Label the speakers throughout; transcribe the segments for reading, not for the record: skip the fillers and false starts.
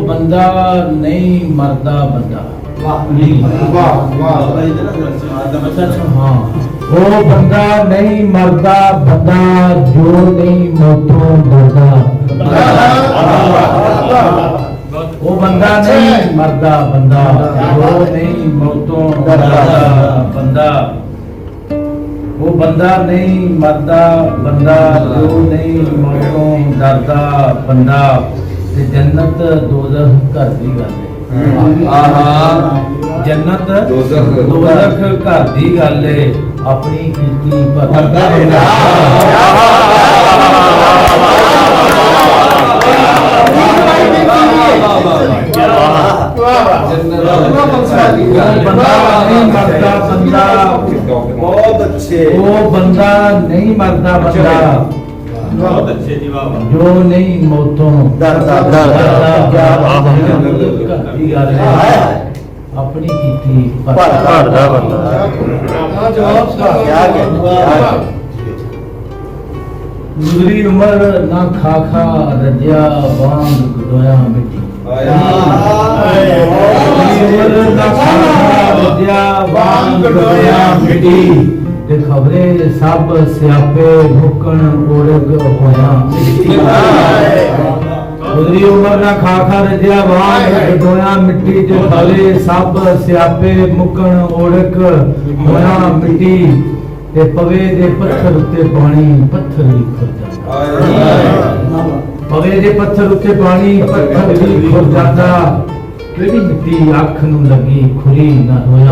Speaker 1: बंदा नहीं मरदा बंदा। हाँ, वो बंदा नहीं मरदा बंदा जो नहीं मौतों डरदा। वो बंदा नहीं मरदा बंदा जो नहीं मौतों डरदा बंदा। वो बंदा नहीं मरदा बंदा जो नहीं मौतों डरदा बंदा। ते जन्नत दोज़ख घर दी गल है। जन्नत दोज़ख घर दी गल है। अपनी कीती पता
Speaker 2: बहुत अच्छे।
Speaker 1: वो बंदा नहीं मरदा बंदा
Speaker 2: बहुत अच्छे जी वाह।
Speaker 1: जो नहीं मौतों डरदा अपनी कीती
Speaker 3: भरदा बंदा।
Speaker 1: गुजरी उम्र ना खा खा रजिया बांग गडोया मिट्टी। उम्र ना खा खा रजिया बांग गडोया मिट्टी। ते खबरे सब स्यापे मुकन ओरग होया। गुजरी उम्र ना खा खा रजिया बांग गडोया मिट्टी। ते खबरे सब स्यापे मुकन ओरग होया मिट्टी। ते पवे दे पत्थर उत्ते पानी पत्थर भी खुर जाता। पवे दे पत्थर उत्ते पानी पत्थर भी खुर जाता। केड़ी मिट्टी अख नूं लगी खुरी ना होया।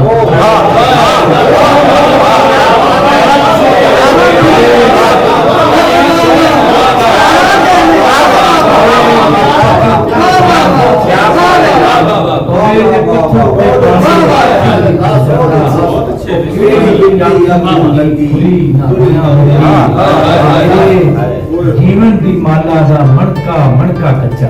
Speaker 1: जीवन दी माला दा मणका मणका कच्चा।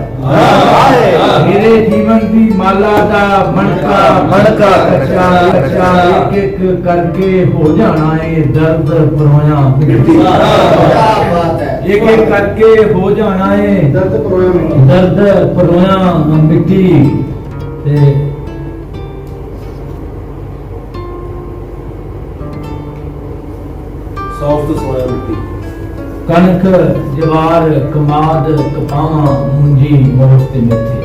Speaker 1: मेरे जीवन दी माला दा मणका मणका कच्चा। कच्चा एक एक करके हो जाना है दर्द परोया मिट्टी। एक एक करके हो जाना है दर्द परोया मिट्टी।
Speaker 2: सॉफ्ट सोया मिट्टी।
Speaker 1: कनक जवार कमाद कपावा मुंजी मोहत मिट्टी।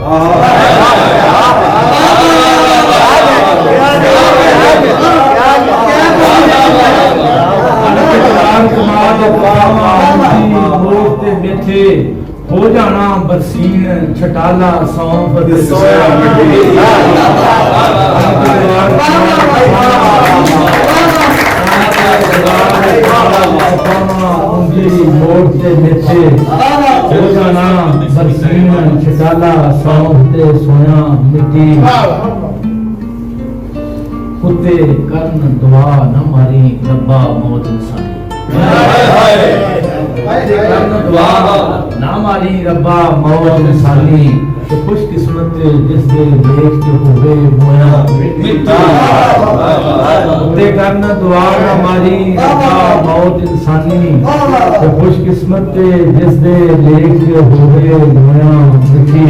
Speaker 1: कमाद कपावा मुंजी मोहत मिट्टी। हो जाना बरसीन छटाला सौंफ सोया मिट्टी। मोड़ते नीचे हो जाना बरसीन छटाला सौंफते सोया मिट्टी। कुत्ते करन दुआ न मारी रब्बा मौत इंसानी। करन दुआ न मारी रब्बा मौत इंसानी। तो खुशकिस्मत जिस दे देख के होवे मोया मिट्टी। कुत्ते करन दुआ न मारी रब्बा मौत इंसानी। तो खुशकिस्मत जिस दे देख के होवे मोया मिट्टी।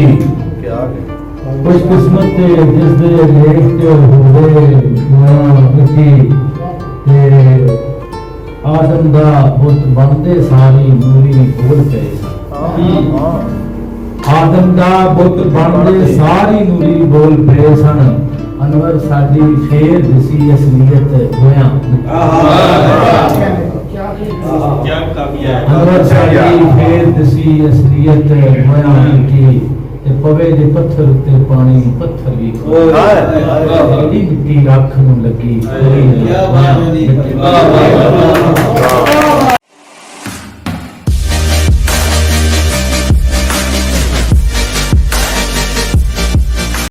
Speaker 1: खुशकिस्मत जिस दे देख के होवे मोया मिट्टी। आदम दा पुत बनदे सारी नूरी बोल पे। आदम दा पुत बनदे सारी नूरी बोल पे सन। अनवर साडी फेर दिसी असलियत होया। अनवर साडी फेर दिसी असलियत होया मिट्टी। ते पवे दे पत्थर उत्ते पानी पत्थर भी जेड़ी मिट्टी अख नूं लगी।